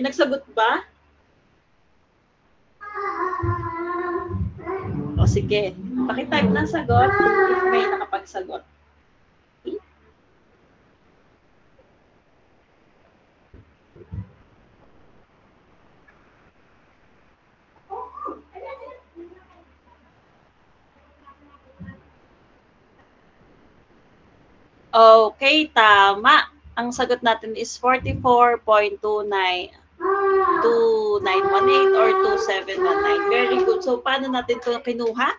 May nagsagot ba? O sige, pakitype ng sagot if may nakapagsagot. Okay, tama. Ang sagot natin is 44.2918 or 2719. Very good. So, paano natin ito kinuha?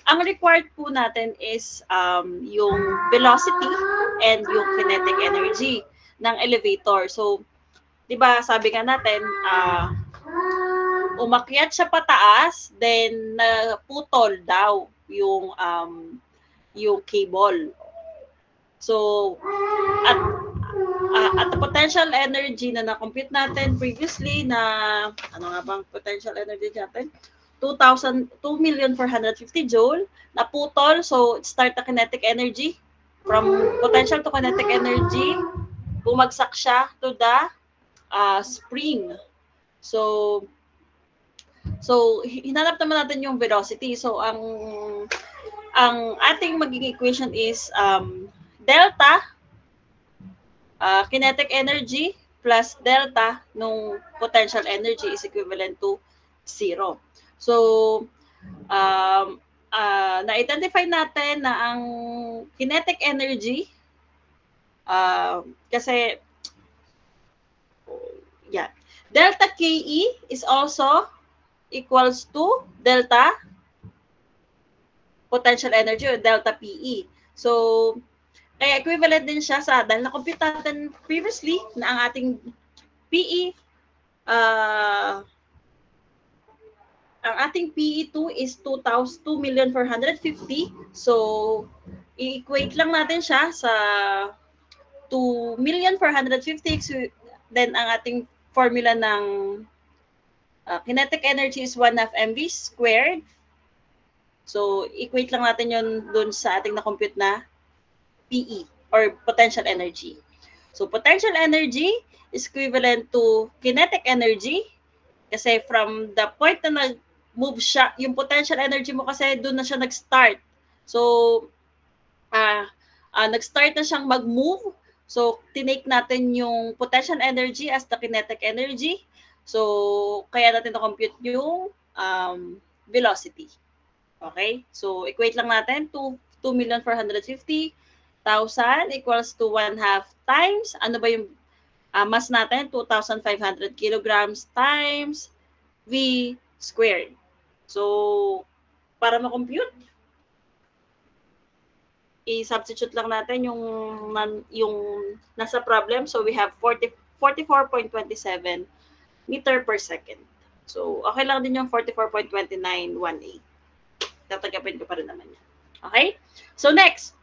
Ang required po natin is yung velocity and yung kinetic energy ng elevator. So, di ba sabi nga natin, umakyat siya pataas, then naputol daw yung cable. So, at the potential energy na na-compute natin previously na, ano nga bang potential energy natin? 2,450 joule, naputol, so start the kinetic energy. From potential to kinetic energy, bumagsak siya to the spring. So, hinanap naman natin yung velocity. So, ang ating magiging equation is delta kinetic energy plus delta nung potential energy is equivalent to 0. So, na-identify natin na ang kinetic energy, kasi, yeah, delta KE is also equals to delta potential energy or delta PE. So, kaya equivalent din siya sa, dahil na-compute natin previously na ang ating PE, ang ating PE2 is 2,450. So, i-equate lang natin siya sa 2,450. Then, ang ating formula ng kinetic energy is 1/2 mv squared. So, equate lang natin yun dun sa ating na-compute na PE or potential energy. So, potential energy is equivalent to kinetic energy kasi from the point na nag-move siya, yung potential energy mo kasi doon na siya nag-start. So, nag-start na siyang mag-move. So, tinake natin yung potential energy as the kinetic energy. So, kaya natin na-compute yung velocity. Okay? So, equate lang natin to 2,450,000 equals to 1/2 times, ano ba yung mass natin? 2,500 kilograms times V squared. So, para ma-compute, i-substitute lang natin yung nasa problem. So, we have 44.27 meter per second. So, okay lang din yung 44.2918. Tatagapin ko pa rin naman yan. Okay? So, next.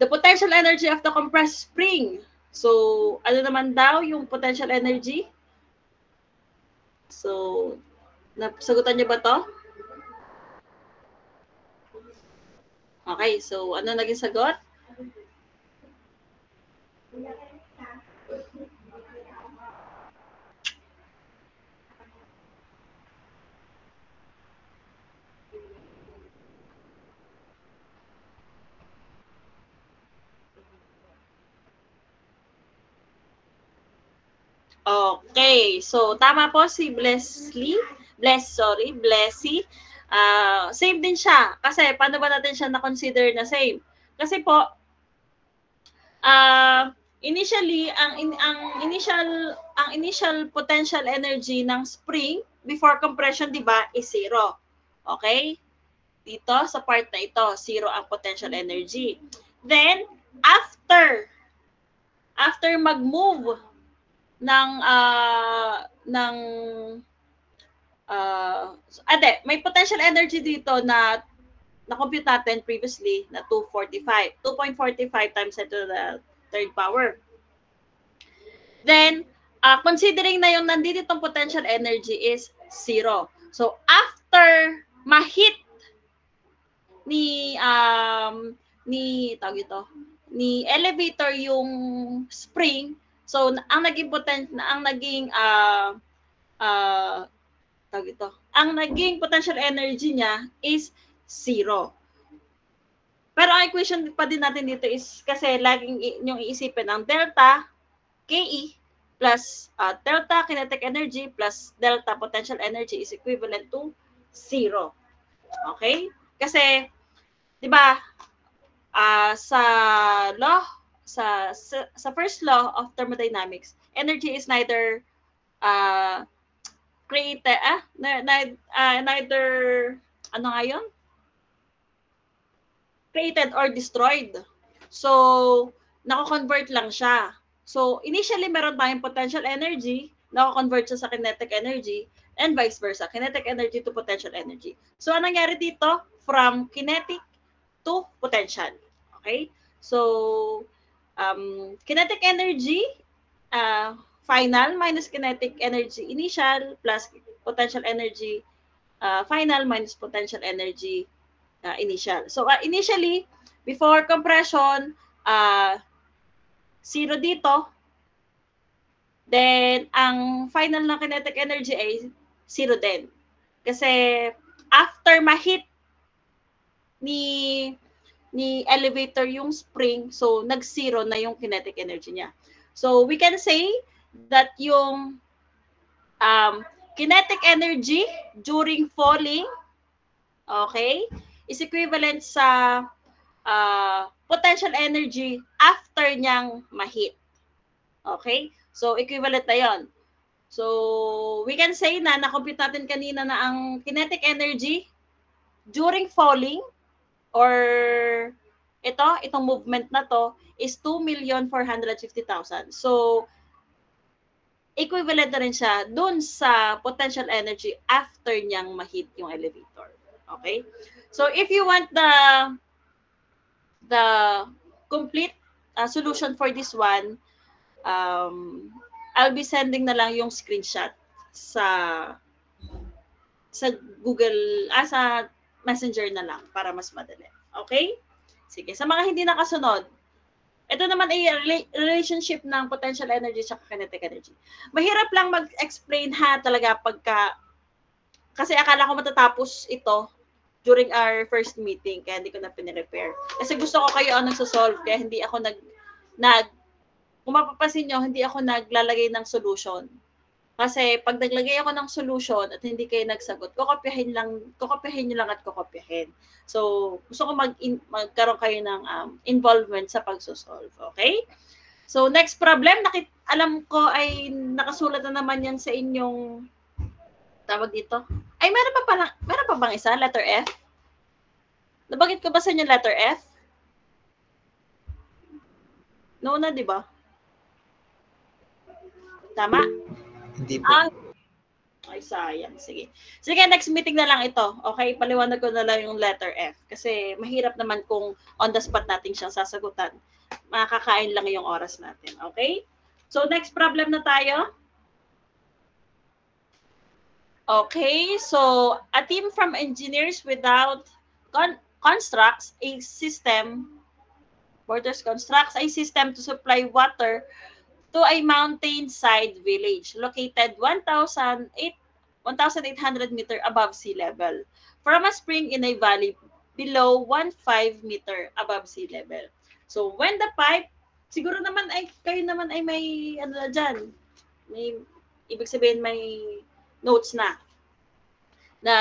The potential energy of the compressed spring. So, ano naman daw yung potential energy? So, nasagutan niyo ba to? Okay, so ano naging sagot? Okay, so tama po si Blessy. Same din siya. Kasi paano ba natin siya na-consider na same? Kasi po, initially, ang initial potential energy ng spring before compression, di ba, is 0. Okay? Dito, sa part na ito, 0 ang potential energy. Then, after mag-move may potential energy dito na na-compute natin previously na 2.45 times 10 to the third power. Then, considering na yung nandito itong potential energy is 0. So, after ma-hit ni elevator yung spring, So, ang naging ang naging potential energy niya is 0. Pero ang equation pa din natin dito is kasi laging yung iisipin ang delta KE plus delta kinetic energy plus delta potential energy is equivalent to 0. Okay? Kasi, di ba, sa first law of thermodynamics, energy is neither created, neither, ano nga yun? Created or destroyed. So, nako-convert lang siya. So, initially, meron tayong potential energy, nako-convert siya sa kinetic energy, and vice versa, kinetic energy to potential energy. So, anong nangyari dito? From kinetic to potential. Okay? So, kinetic energy, final minus kinetic energy initial plus potential energy final minus potential energy initial. So, initially, before compression, 0 dito. Then, ang final ng kinetic energy ay 0 din. Kasi, after ma-hit ni elevator yung spring, so, nag-0 na yung kinetic energy niya. So, we can say that yung kinetic energy during falling, okay, is equivalent sa potential energy after niyang ma-hit. Okay? So, equivalent na yon. So, we can say na na-compute natin kanina na ang kinetic energy during falling or itong movement na to is 2,450,000. So, equivalent na rin siya dun sa potential energy after niyang ma-hit yung elevator. Okay? So, if you want the complete solution for this one, I'll be sending na lang yung screenshot sa Google, sa Messenger na lang para mas madali. Okay? Sige. Sa mga hindi nakasunod, ito naman ay relationship ng potential energy sa kinetic energy. Mahirap lang mag-explain talaga kasi akala ko matatapos ito during our first meeting, kaya hindi ko na pinirepair. Kasi gusto ko kayo ang nagsosolve, kaya hindi ako kung mapapansin nyo, hindi ako naglalagay ng solution. Kasi pag naglagay ako ng solution at hindi kayo nagsagot, kokopyahin nyo lang at kokopyahin. So, gusto ko magkaroon kayo ng involvement sa pagsosolve. Okay? So, next problem, alam ko ay nakasulat na naman yan sa inyong tawag dito. Ay, meron pa bang isa? Letter F? Nabanggit ko ba sa inyo letter F? No na, di ba? Tama? Hindi po. Ay, sayang. Sige. Sige, next meeting na lang ito. Okay? Paliwanag ko na lang yung letter F. Kasi mahirap naman kung on the spot natin siyang sasagutan. Makakain lang yung oras natin. Okay? So, next problem na tayo. Okay, so a team from engineers without constructs a system to supply water to a mountainside village located 1,800 meter above sea level from a spring in a valley below 1.5 meter above sea level. So when the pipe, siguro naman ay kayo naman ay may ano na dyan, may ibig sabihin may notes na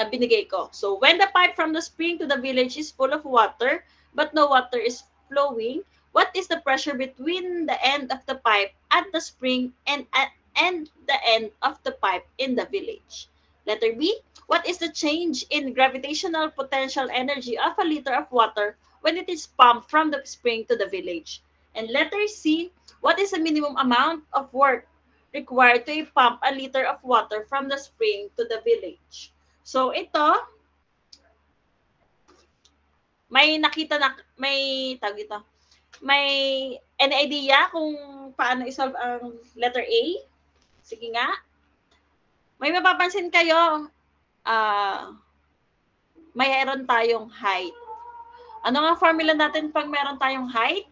binigay ko. So, when the pipe from the spring to the village is full of water, but no water is flowing, what is the pressure between the end of the pipe at the spring and the end of the pipe in the village? Letter B, what is the change in gravitational potential energy of a liter of water when it is pumped from the spring to the village? And letter C, what is the minimum amount of work required to pump a liter of water from the spring to the village? So, ito, may any idea kung paano isolve ang letter A? Sige nga. May mapapansin kayo, mayroon tayong height. Ano nga formula natin pag meron tayong height?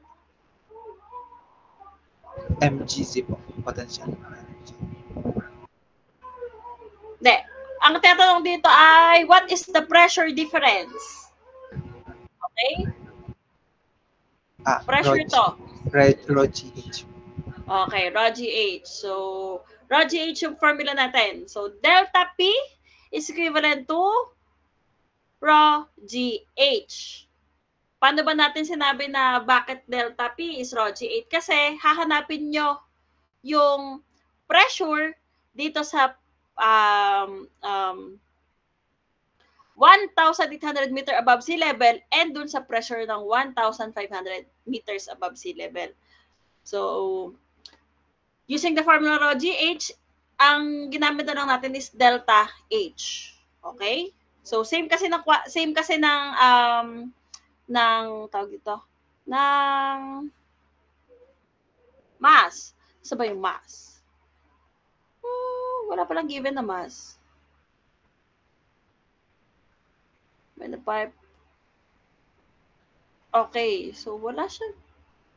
mgz po. potential energy. Hindi. Ang tinatanong dito ay, what is the pressure difference? Okay? Pressure to. Rho GH. Okay, Rho GH. So, Rho GH yung formula natin. So, delta P is equivalent to Rho GH. Paano ba natin sinabi na bakit delta P is Rho GH? Kasi hahanapin nyo yung pressure dito sa 1,800 meter above sea level and dun sa pressure ng 1,500 meters above sea level. So, using the formula Rho GH, ang ginamit na lang natin is delta H. Okay? So, same kasi ng tawag ito, ng mass. Sa ba yung mass? Wala palang given na mass. Okay, so wala siya.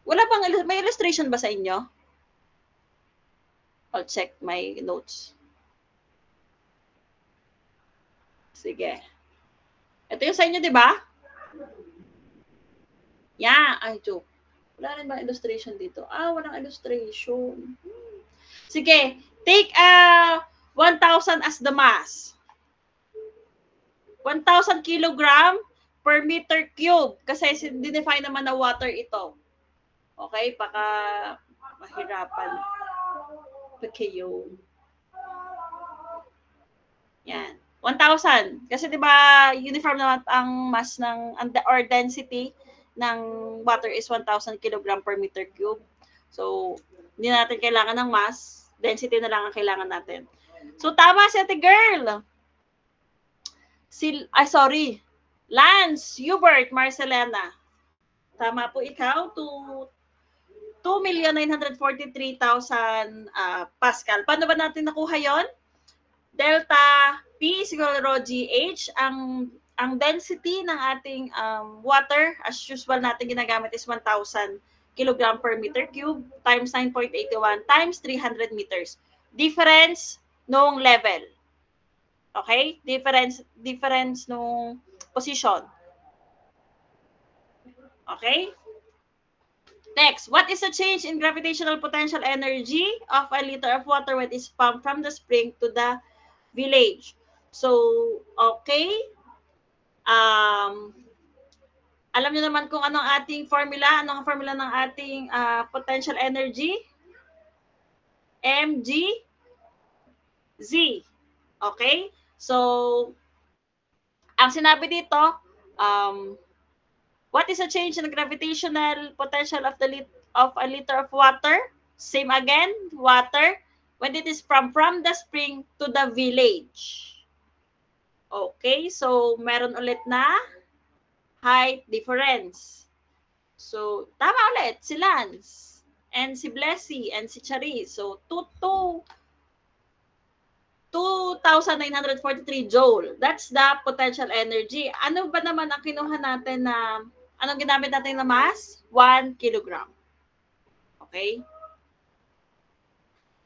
Wala bang, may illustration ba sa inyo? I'll check my notes. Sige. Ito yung sa inyo, di ba? Yeah, ay joke. Wala rin ba illustration dito? Walang illustration. Sige, take 1,000 as the mass. 1,000 kilogram per meter cube. Kasi dinefine naman na water ito. Okay, baka mahirapan. Kayo. Yan. 1,000. Kasi di ba uniform naman ang mass ng or density ng water is 1,000 kilogram per meter cube. So, hindi natin kailangan ng mass. Density na lang ang kailangan natin. So, tama si ate girl. Lance, Hubert, Marcelena. Tama po ikaw. 2,943,000 Pascal. Paano ba natin nakuha yon? Delta P is equal to Rho GH. Ang density ng ating water, as usual natin ginagamit is 1,000 kilogram per meter cube times 9.81 times 300 meters. Difference nung level. Okay? Difference nung position. Okay? Next, what is the change in gravitational potential energy of a liter of water when it is pumped from the spring to the village? So, okay. Alam niyo naman kung anong ating formula, anong formula ng ating potential energy? mg z. Okay? So, ang sinabi dito, what is the change in the gravitational potential of a liter of water? Same again, water, when it is from the spring to the village. Okay, so meron ulit na height difference. So, tama ulit, si Lance, and si Blessy, and si Charis. So, 2,943 joule. That's the potential energy. Ano ba naman ang kinuha natin na, anong ginamit natin na mass? 1 kilogram. Okay?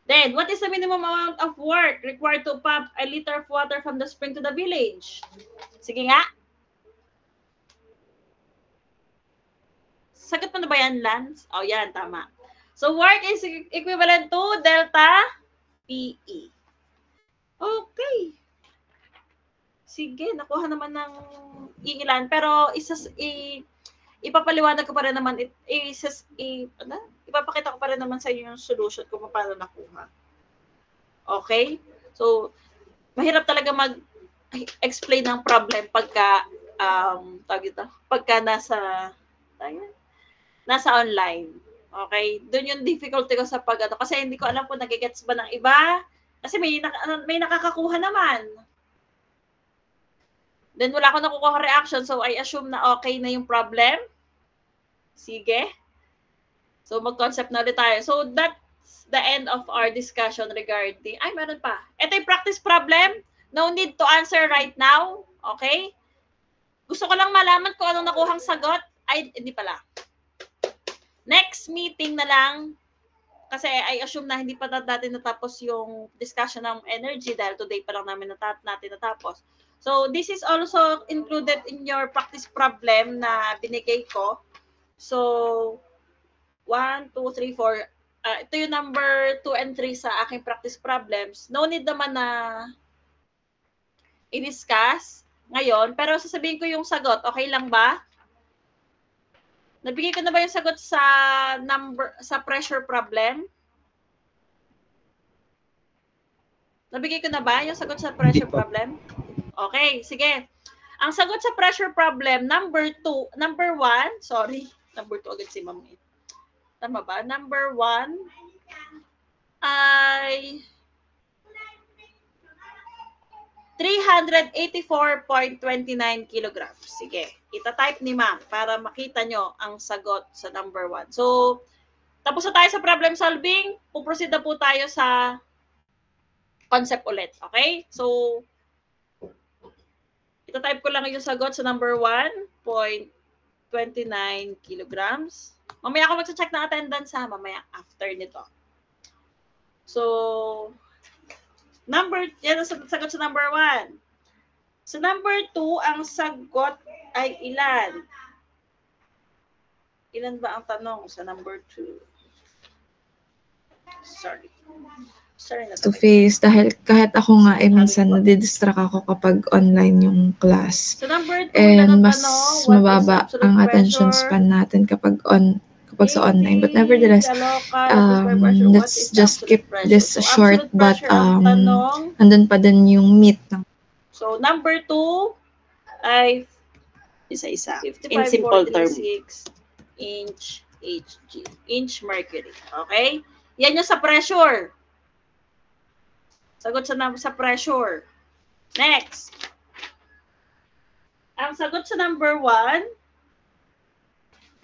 Then, what is the minimum amount of work required to pump a liter of water from the spring to the village? Sige nga. Sagot mo na ba yan, Lance? Oh, yan, tama. So, work is equivalent to delta PE. Okay. Sige, nakuha naman ng iilan. Pero ipapaliwanag ko pa rin naman, ipapakita ko pa rin naman sa inyo yung solution kung paano nakuha. Okay? So, mahirap talaga mag-explain ng problem pagka, pagka nasa online. Okay? Doon yung difficulty ko sa kasi hindi ko alam kung nagigets ba ng iba. Kasi may nakakakuha naman. Then wala akong nakukuha reaction, so I assume na okay na yung problem. Sige. So mag-concept na ulit tayo. So that's the end of our discussion regarding, meron pa. Ito yung practice problem. No need to answer right now. Okay? Gusto ko lang malaman kung anong nakuhang sagot. Hindi pala. Next meeting na lang, kasi I assume na hindi pa natin natapos yung discussion ng energy dahil today pa lang namin natin natapos. So, this is also included in your practice problem na binigay ko. So, 1, 2, 3, 4. Ito yung number 2 and 3 sa aking practice problems. No need naman na i-discuss ngayon, pero sasabihin ko yung sagot. Okay lang ba? Nabigay ko na ba yung sagot sa pressure problem? Nabigay ko na ba yung sagot sa pressure problem? Okay, sige. Ang sagot sa pressure problem, number 1, number 2 agad si Ma'am. Tama ba? Number 1 ay 384.29 kilograms. Sige, ita-type ni Ma'am para makita nyo ang sagot sa number 1. So, tapos na tayo sa problem solving. Puproceed na po tayo sa concept ulit. Okay? So, ita-type ko lang yung sagot sa number 1.29 kilograms. Mamaya ako magsa-check ng attendance ha, mamaya after nito. So, yan ang sagot sa number 1. Sa number 2, ang sagot ay ilan? Ilan ba ang tanong sa number 2? Sorry na. To face, dahil kahit ako nga minsan nadidistract ako kapag online yung class. So number 2, and mas mababa ang attention span natin kapag sa online. But nevertheless, let's just keep this short, but andun pa din yung meat. So number 2 ay isa-isa. In simple term. Inch Hg. Inch mercury. Okay? Yan yung sa pressure. Sagot sa pressure. Next. Ang sagot sa number 1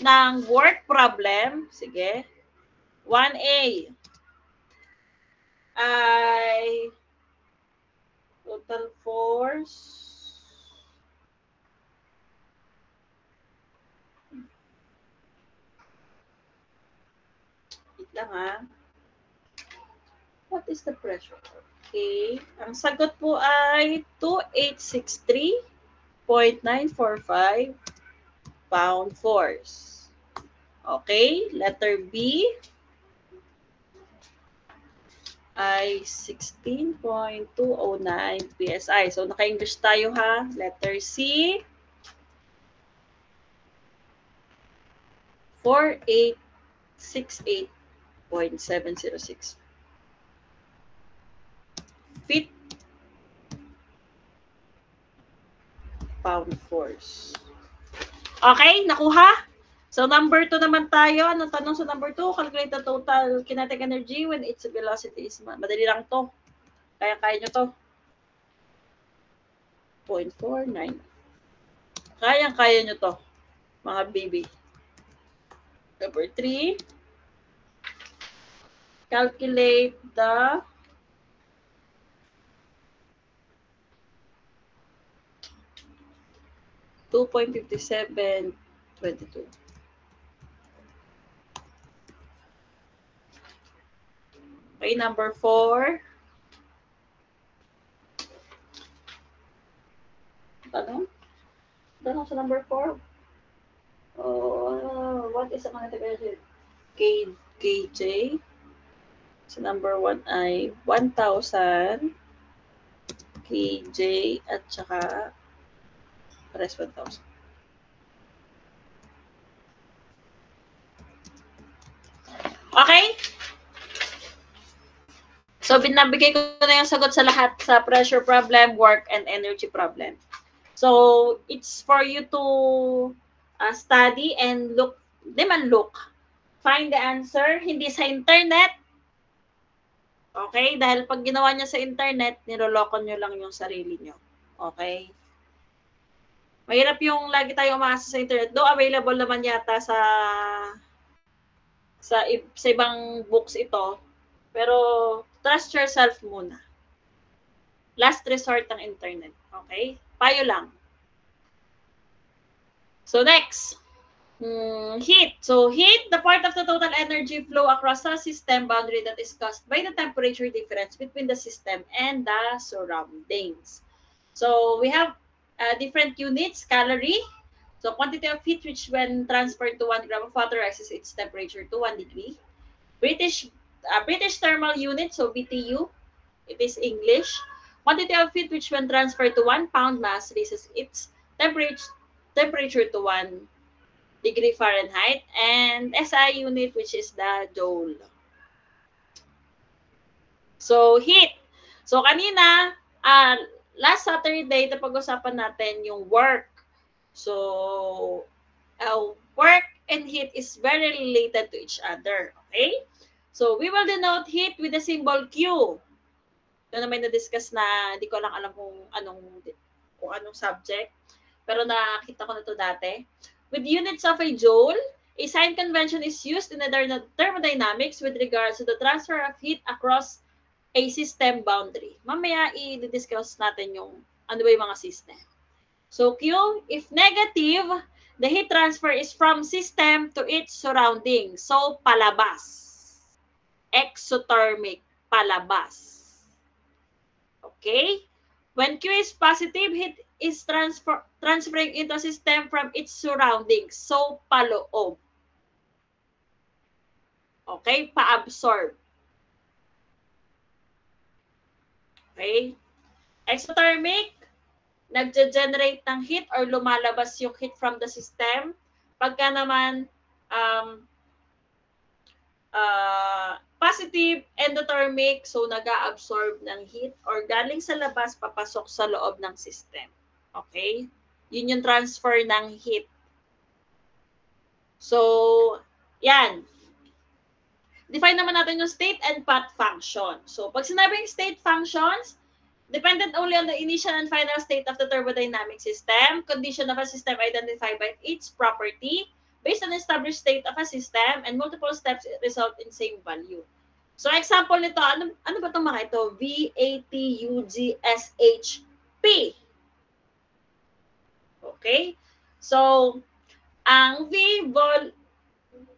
ng work problem, sige, 1A ay total force lang ha. What is the pressure? Okay. Ang sagot po ay 2863.945 pound force. Okay. Letter B ay 16.209 PSI. So, naka-English tayo ha. Letter C 4868.706 feet pound force. Okay, nakuha? So, number 2 naman tayo. Anong tanong sa number 2? Calculate the total kinetic energy when its velocity is... Madali lang to. Kaya-kaya nyo to. 0.49. Kaya-kaya nyo to, mga baby. Number 3. Calculate the $2.5722. Okay, number 4. Tanong sa number 4. What is the kinetic energy? KJ. So, number 1 ay 1,000 KJ at saka rest 1,000. Okay? So, binabigay ko na yung sagot sa lahat sa pressure problem, work, and energy problem. So, it's for you to study and look. Find the answer. Hindi sa internet. Okay? Dahil pag ginawa niya sa internet, niloloko nyo lang yung sarili nyo. Okay? Mahirap yung lagi tayo umaasa sa internet. Though available naman yata sa ibang books ito. Pero trust yourself muna. Last resort ng internet. Okay? Payo lang. So next. Heat. So heat, the part of the total energy flow across the system boundary that is caused by the temperature difference between the system and the surroundings. So we have different units, calorie. So quantity of heat which when transferred to 1 gram of water rises its temperature to 1 degree. British thermal unit, so BTU, it is English. Quantity of heat which when transferred to 1 pound mass raises its temperature to 1 degree Fahrenheit, and SI unit which is the joule. So heat. So kanina, last Saturday, napag-usapan natin yung work. So work and heat is very related to each other. Okay? So we will denote heat with the symbol Q. Ito na may na-discuss na hindi ko lang alam kung anong subject. Pero nakita ko na ito dati. With units of a joule, a sign convention is used in the thermodynamics with regards to the transfer of heat across a system boundary. Mamaya i-discuss natin yung ano ba yung mga system. So Q, if negative, the heat transfer is from system to its surroundings. So palabas. Exothermic, palabas. Okay? When Q is positive, heat is transferring into a system from its surroundings. So, paloob. Okay? Pa-absorb. Okay? Exothermic, nagge-generate ng heat or lumalabas yung heat from the system. Pagka naman positive, endothermic, so nag-a-absorb ng heat or galing sa labas, papasok sa loob ng system. Okay? Yun yung transfer ng heat. So, yan. Define naman natin yung state and path function. So, pag sinabing state functions, dependent only on the initial and final state of the thermodynamic system, condition of a system identified by its property, based on the established state of a system, and multiple steps result in same value. So, example nito, ano ba itong mga ito? V, A, T, U, G, S, H, P. Okay? So, ang V,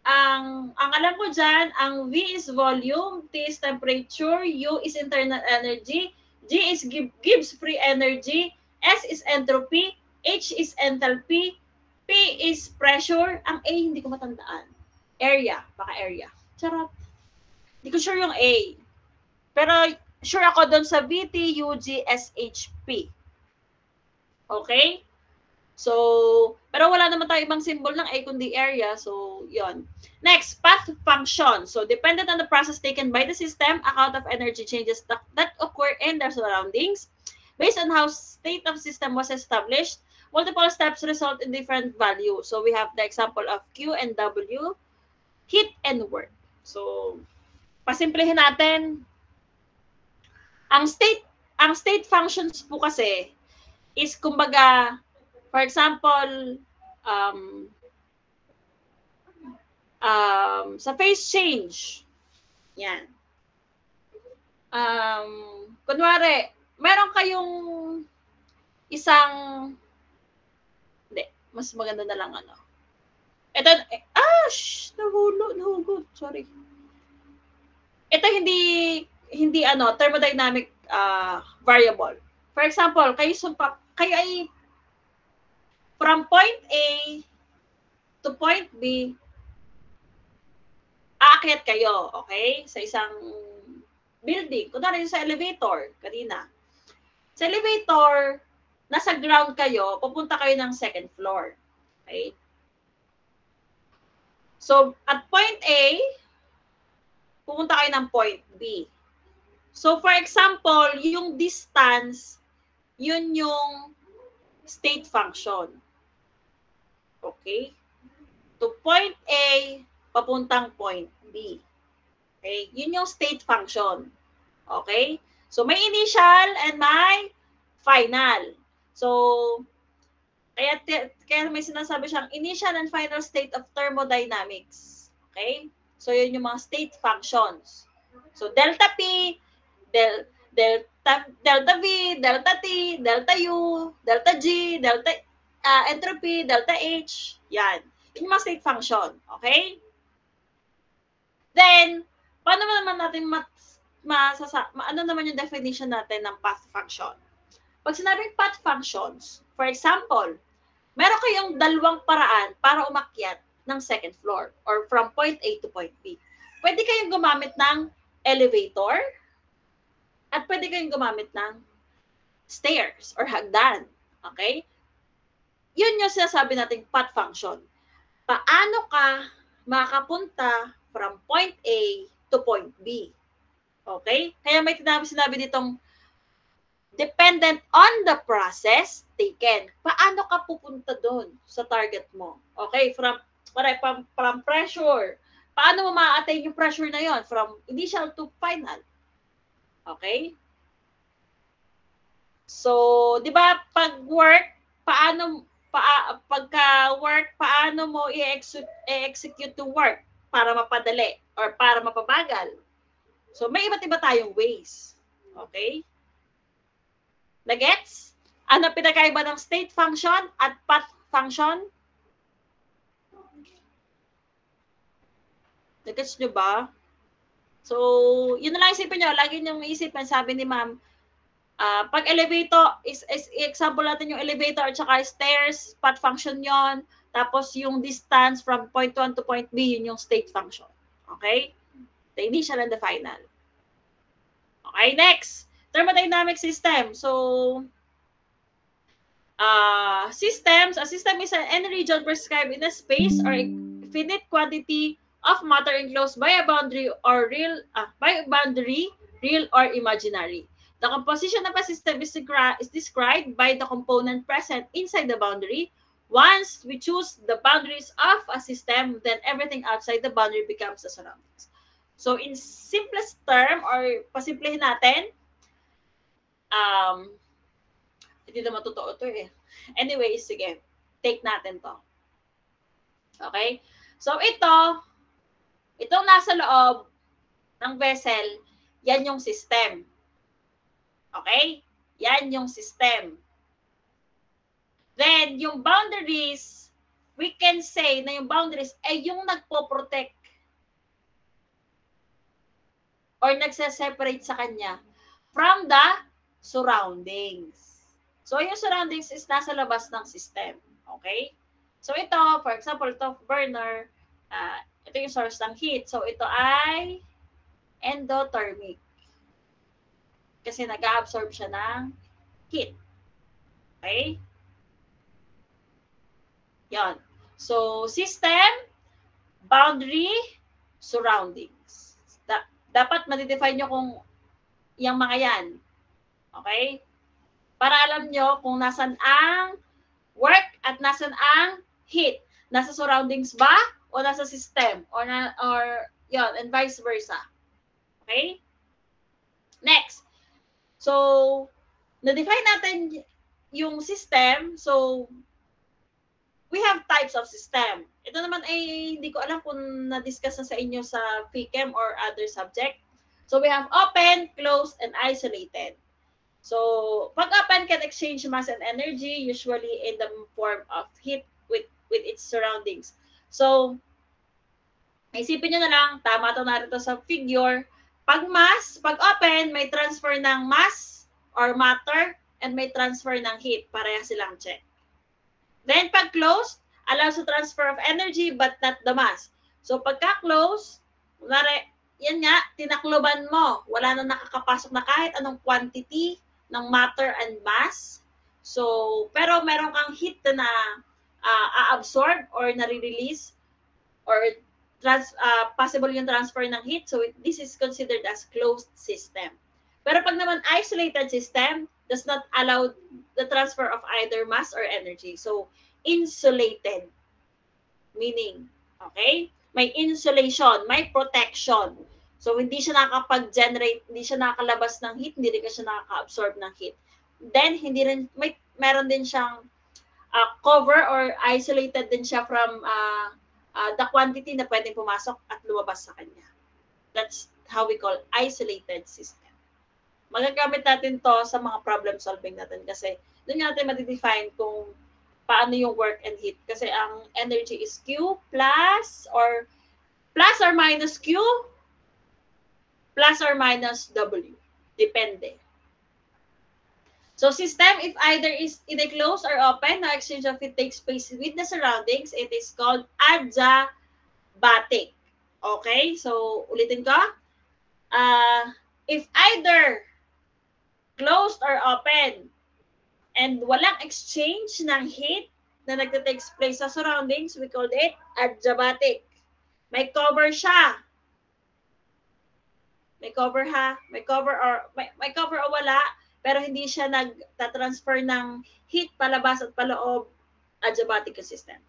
ang alam ko dyan, ang V is volume, T is temperature, U is internal energy, G is gives free energy, S is entropy, H is enthalpy, P is pressure, ang A hindi ko matandaan. Area, baka area. Charot. Hindi ko sure yung A. Pero sure ako doon sa V, T, U, G, S, H, P. Okay? So, pero wala naman tayo ibang symbol ng A kundi area. So, yon. Next, path function. So, dependent on the process taken by the system, account of energy changes that occur in their surroundings. Based on how state of system was established, multiple steps result in different values. So, we have the example of Q and W, heat and work. So, pasimplehin natin, ang state functions po kasi is kumbaga, for example, sa phase change, yan. Kunwari, meron kayong isang, hindi, mas maganda na lang ano. Ito, nahulog, sorry. Ito hindi thermodynamic variable. For example, kayo ay from point A to point B, aakyat kayo, okay? Sa isang building. Kunwari sa elevator, kanina. Sa elevator, nasa ground kayo, pupunta kayo ng second floor. Okay? So, at point A, pupunta kayo ng point B. So, for example, yung distance, yun yung state function. Okay? To point A, papuntang point B. Okay? Yun yung state function. Okay? So, may initial and may final. So, kaya may sinasabi siyang initial and final state of thermodynamics. Okay? So, yun yung mga state functions. So, delta P, delta V, delta T, delta U, delta G, delta entropy, delta H. Yan. Yung mga state function. Okay? Then, paano naman natin ano naman yung definition natin ng path function? Pag sinabing path functions, for example, meron kayong dalawang paraan para umakyat ng second floor or from point A to point B. Pwede kayong gumamit ng elevator at pwede kayong gumamit ng stairs or hagdan. Okay? Yun yung sinasabi nating path function. Paano ka makapunta from point A to point B? Okay? Kaya may sinabi ditong dependent on the process taken. Paano ka pupunta doon sa target mo? Okay? From pressure. Paano mo ma-attain yung pressure na yon from initial to final? Okay? So, di ba, pag work, pagka-work, paano mo i-execute to work para mapadali or para mapabagal? So, may iba't iba tayong ways. Okay? Nagets? Ano pinakaiba ng state function at path function? Nagets nyo ba? So, yun na lang isipin nyo. Lagi nyo isipin, sabi ni ma'am, pag elevator, example natin yung elevator at saka stairs, path function yon. Tapos yung distance from point 1 to point B, yun yung state function. Okay? The initial and the final. Okay, next. Thermodynamic system. So, a system is any region prescribed in a space or a finite quantity of matter enclosed by a boundary or real or imaginary. The composition of a system is described by the component present inside the boundary. Once we choose the boundaries of a system, then everything outside the boundary becomes the surroundings. So, in simplest term, or pasimplihin natin, hindi naman totoo to eh. Anyway, sige. Take natin to. Okay? So, itong nasa loob ng vessel, yan yung system. Okay? Yan yung system. Then, yung boundaries, we can say na yung boundaries ay yung nagpo-protect or nagse-separate sa kanya from the surroundings. So, yung surroundings is nasa labas ng system. Okay? So, ito, for example, ito burner, ito yung source ng heat. So, ito ay endothermic. Kasi nag-absorb siya ng heat. Okay? Yan. So, system, boundary, surroundings. Dapat ma-define nyo kung yung mga yan. Okay? Para alam nyo kung nasan ang work at nasan ang heat. Nasa surroundings ba o nasa system? Or yun, and vice versa. Okay? Next. So, na-define natin yung system. So, we have types of system. Ito naman ay hindi ko alam kung na-discuss na sa inyo sa PChem or other subject. So, we have open, closed, and isolated. So, pag open can exchange mass and energy, usually in the form of heat with its surroundings. So, isipin nyo na lang, tama ito narito sa figure. Pag open, may transfer ng mass or matter and may transfer ng heat. Pareha silang check. Then, pag closed, allows the transfer of energy but not the mass. So, pagka-close, yan nga, tinakloban mo. Wala na nakakapasok na kahit anong quantity ng matter and mass. So, pero meron kang heat na a-absorb or na-release or possible yung transfer ng heat. So, this is considered as closed system. Pero pag naman isolated system, does not allow the transfer of either mass or energy. So, insulated. Meaning, okay? May insulation, may protection. So, hindi siya nakakapag-generate, hindi siya nakakalabas ng heat, hindi rin siya nakaka-absorb ng heat. Then, meron din siyang cover or isolated din siya from the quantity na pwedeng pumasok at lumabas sa kanya. That's how we call isolated system. Magagamit natin to sa mga problem solving natin kasi doon natin ma-define kung paano yung work and heat. Kasi ang energy is Q plus or minus Q plus or minus W. Depende. So system, if either is in a closed or open, no exchange of heat takes place with the surroundings, it is called adiabatic. Okay? So, ulitin ko. If either closed or open and walang exchange ng heat na nagtatakes place sa surroundings, we call it adiabatic. May cover siya. May cover ha. May cover o wala. Pero hindi siya nagtatransfer ng heat palabas at paloob, adiabatic system.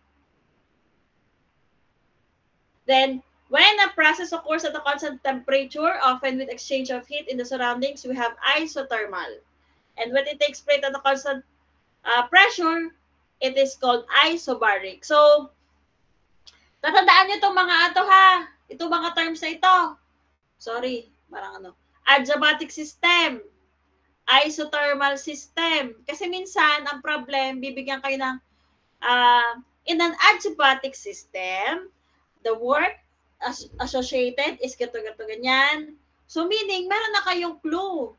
Then, when a process occurs at a constant temperature, often with exchange of heat in the surroundings, we have isothermal. And when it takes place at a constant pressure, it is called isobaric. So, tatandaan nyo itong mga ito ha. Itong mga terms na ito. Sorry, parang ano. Adiabatic system. Isothermal system. Kasi minsan, ang problem, bibigyan kayo ng, in an adiabatic system, the work associated is gato-gato ganyan. So, meaning, meron na kayong clue.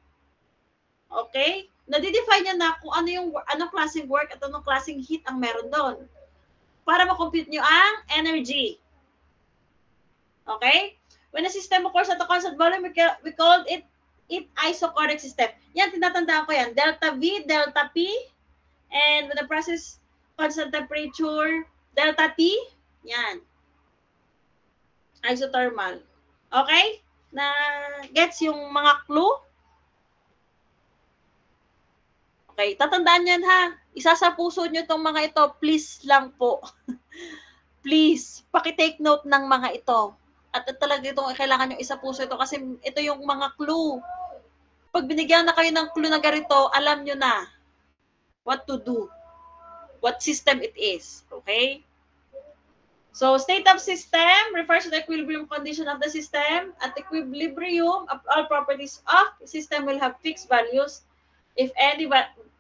Okay? Nadidefine nyo na kung anong klaseng work at anong klaseng heat ang meron doon. Para makompute nyo ang energy. Okay? When a system occurs at a constant volume, we called it isochoric system. Yan, tinatandaan ko yan. Delta V, delta P, and when the process constant temperature, delta T, yan. Isothermal. Okay? Na gets yung mga clue? Okay, tatandaan yan ha. Isa sa puso nyo itong mga ito. Please lang po. Please, paki-take note ng mga ito. At talaga itong kailangan nyo isa puso ito kasi ito yung mga clue. Pag binigyan na kayo ng clue na ganito, alam nyo na what to do. What system it is. Okay? So, state of system refers to the equilibrium condition of the system. At equilibrium, all properties of the system will have fixed values. If any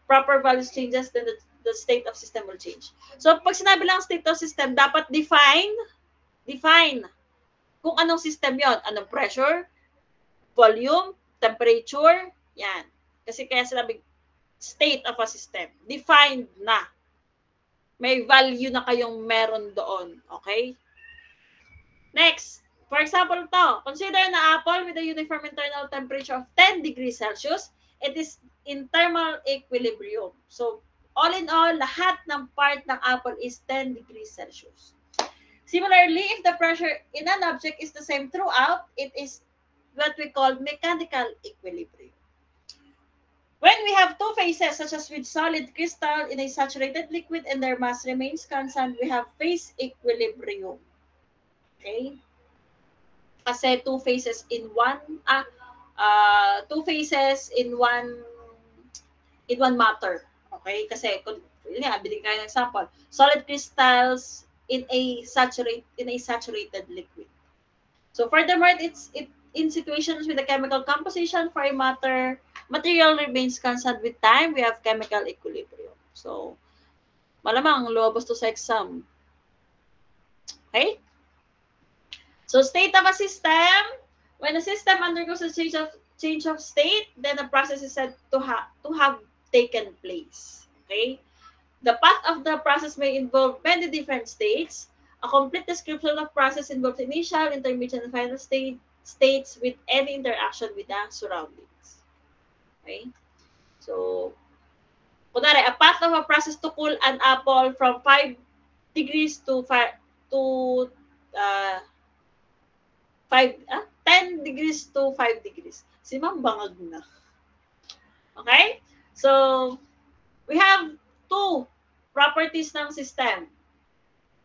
proper values changes, then the state of system will change. So, pag sinabi lang state of system, dapat define kung anong system yon, anong pressure, volume, temperature, yan. Kasi kaya sinabi state of a system. Defined na. May value na kayong meron doon. Okay? Next. For example, to. Consider na apple with a uniform internal temperature of 10 degrees Celsius. It is in thermal equilibrium. So, all in all, lahat ng part ng apple is 10 degrees Celsius. Similarly, if the pressure in an object is the same throughout, it is what we call mechanical equilibrium. When we have two phases, such as with solid crystal in a saturated liquid and their mass remains constant, we have phase equilibrium. Okay? Kasi two phases in one matter. Okay? Kasi yun nga, binigyan kayo ng example. Solid crystals in a saturated liquid. So furthermore, it in situations with a chemical composition for a material remains constant with time, we have chemical equilibrium. So malamang lumabas to sa exam. Okay? So state of a system, when a system undergoes a change of state, then the process is said to have taken place. Okay? The path of the process may involve many different states. A complete description of process involves initial, intermediate, and final states with any interaction with the surroundings. Okay? So, kunwari, a path of a process to cool an apple from 5 degrees to 10 degrees to 5 degrees. Si Ma'am bangag na. Okay? So, we have two properties ng system.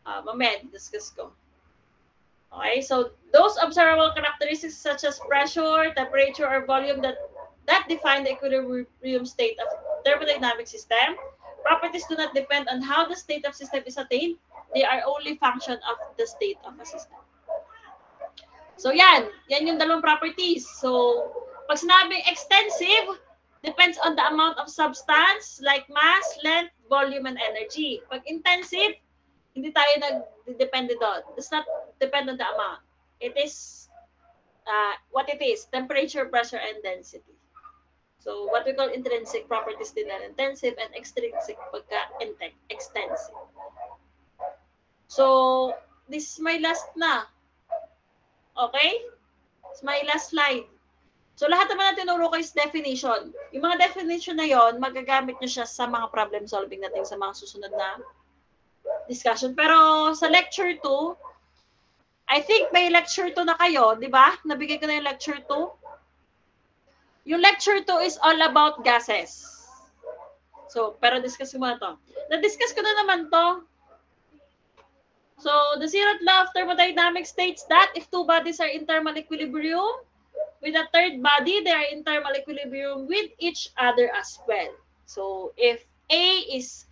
Mamaya, discuss ko. Okay, so those observable characteristics such as pressure, temperature, or volume that define the equilibrium state of thermodynamic system. Properties do not depend on how the state of system is attained. They are only function of the state of a system. So yan yung dalawang properties. So pag sinabing extensive, Depends on the amount of substance like mass, length, volume, and energy. Pag intensive, hindi tayo nag-depende doon. Does not depend on the amount. It is what it is, temperature, pressure, and density. So, what we call intrinsic properties din na intensive and extrinsic pagka-extensive. So, this is my last na. Okay? It's my last slide. So, lahat naman na tinuro ko is definition. Yung mga definition na yon, magagamit nyo siya sa mga problem solving natin sa mga susunod na discussion. Pero sa lecture 2, I think may lecture 2 na kayo, di ba? Nabigay ko na yung lecture 2. Yung lecture 2 is all about gases. So, pero discuss ko muna to. Na-discuss ko na naman to. So, the zeroth law of thermodynamics states that if two bodies are in thermal equilibrium, with a third body, they are in thermal equilibrium with each other as well. So, if A is,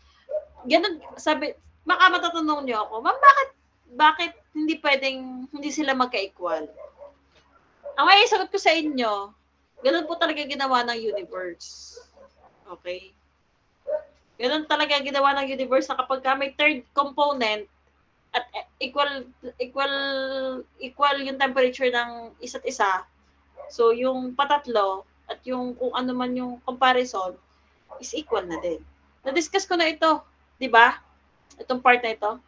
ganun, sabi, baka matatanong niyo ako, ma'am, bakit hindi sila magka-equal? Ang may sagot ko sa inyo, ganun po talaga ginawa ng universe. Okay? Ganun talaga ginawa ng universe na kapag may third component at equal yung temperature ng isa't isa, so yung patatlo at yung kung ano man yung comparison is equal na din. Na-discuss ko na ito, di ba? Itong part na ito.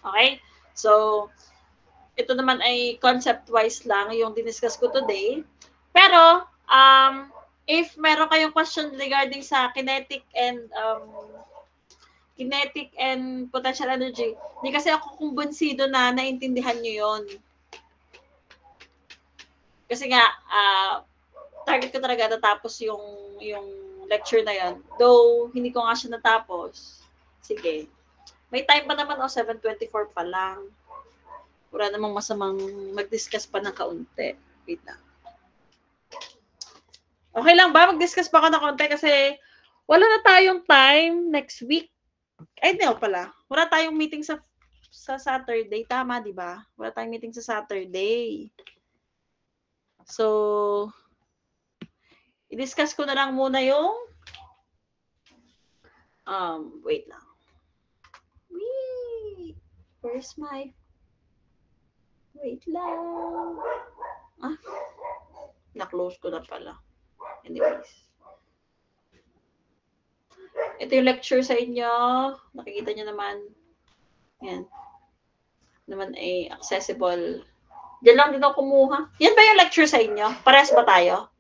Okay? So, ito naman ay concept-wise lang yung diniscuss ko today. Pero, if meron kayong question regarding sa kinetic and potential energy, hindi kasi ako kumbinsido na naintindihan nyo yun. Kasi nga, target ko talaga natapos yung lecture na yon. Though, hindi ko nga siya natapos. Sige. May time pa naman, 7:24 pa lang. Wala namang masamang mag-discuss pa ng kaunti. Wait na. Okay lang ba? Mag-discuss pa ako ng kaunti kasi wala na tayong time next week. Ay, hindi pala. Wala tayong meeting sa Saturday. Tama, di ba? Wala tayong meeting sa Saturday. So, i-discuss ko na lang muna yung wait lang. Where's my wait lang. Na-close ko na pala. Anyways. Ito yung lecture sa inyo. Nakikita nyo naman. Yan. Naman ay accessible. Diyan lang din ako kumuha. Yan ba yung lecture sa inyo? Parehas ba tayo?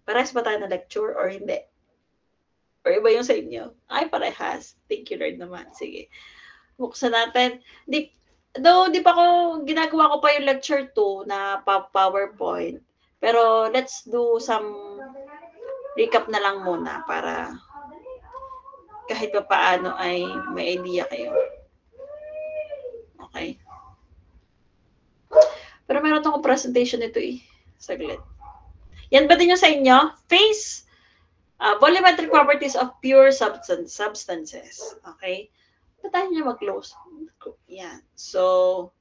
Parehas ba tayo na lecture or hindi? Or iba yung sa inyo? Ay, parehas. Thank you, Lord naman. Sige. Buksan natin. Di pa ginagawa ko pa yung lecture 2 na PowerPoint. Pero let's do some recap na lang muna para kahit pa paano ay may idea kayo. Okay. Pero meron akong presentation nito Saglit. Yan ba din yung sa inyo? Phase, volumetric properties of pure substances. Okay? Ba't tayo nyo mag-close? Yan. So,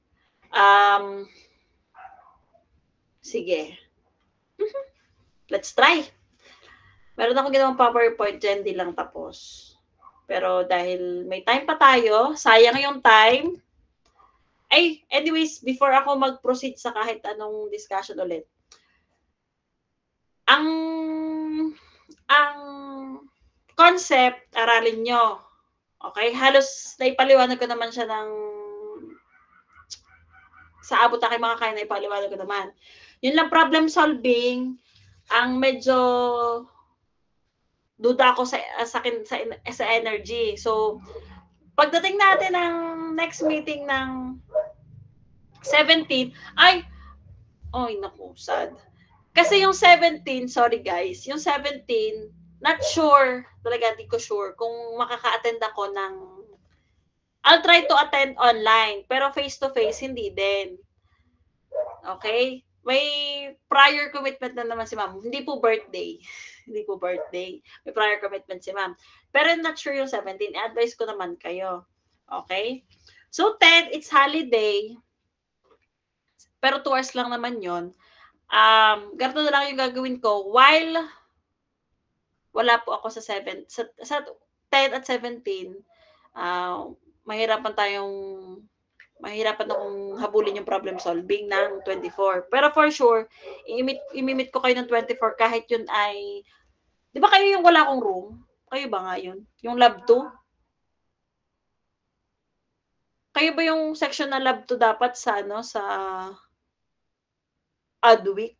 sige. Let's try. Meron akong ginawang PowerPoint dyan, di lang tapos. Pero dahil may time pa tayo, sayang yung time. Ay, anyways, before ako mag-proceed sa kahit anong discussion ulit, ang concept, aralin nyo. Okay? Halos naipaliwanag ko naman siya sa abot na kay mga kaya naipaliwanag ko naman. Yun lang problem solving, ang medyo duda ako sa energy. So, pagdating natin ng next meeting ng 17, naku, sad. Kasi yung 17, sorry guys, yung 17, not sure, talaga hindi ko sure kung makaka-attend ako ng, I'll try to attend online, pero face-to-face, hindi din. Okay? May prior commitment na naman si ma'am. Hindi po birthday. Hindi po birthday. May prior commitment si ma'am. Pero not sure yung 17. I-advise ko naman kayo. Okay? So, 10, it's holiday. Pero 2 hours lang naman yon. ganito na lang yung gagawin ko while wala po ako sa 10 at 17, mahirapan akong habulin yung problem solving ng 24. Pero for sure, imimit ko kayo ng 24 kahit yun ay, di ba kayo yung wala akong room? Kayo ba nga yun? Yung lab 2? Kayo ba yung section na lab 2 dapat sa Adweek?